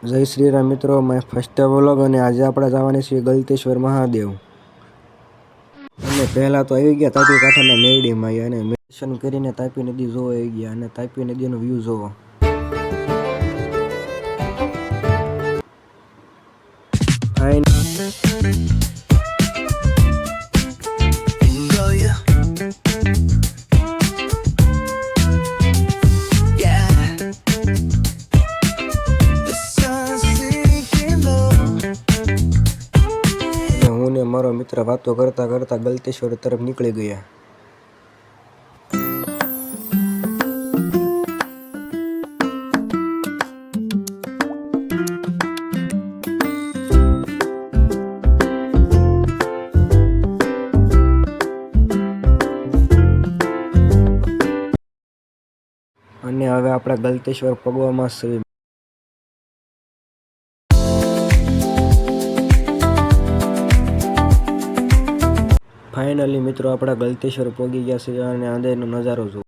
જય શ્રી રામ મિત્રો, my first vlog અને આજે આપણે જવાની છીએ ગલતેશ્વર મહાદેવ. અને પહેલાં તો આવી ગયા તાપી કાંઠાના મેરડીમાં અને દર્શન કરીને તાપી નદી જોવા આવી ગયા અને તાપી નદીનો વ્યૂ જોવો. ફાઇન હું ને મારો મિત્ર વાતો કરતા કરતા ગલતેશ્વર તરફ નીકળી ગયા. અને હવે આપણે ગલતેશ્વર પગવામાં છે. ફાઇનલી મિત્રો આપણા ગલતેશ્વર પહોંચી ગયા છે અને અંદરનો નજારો જુઓ.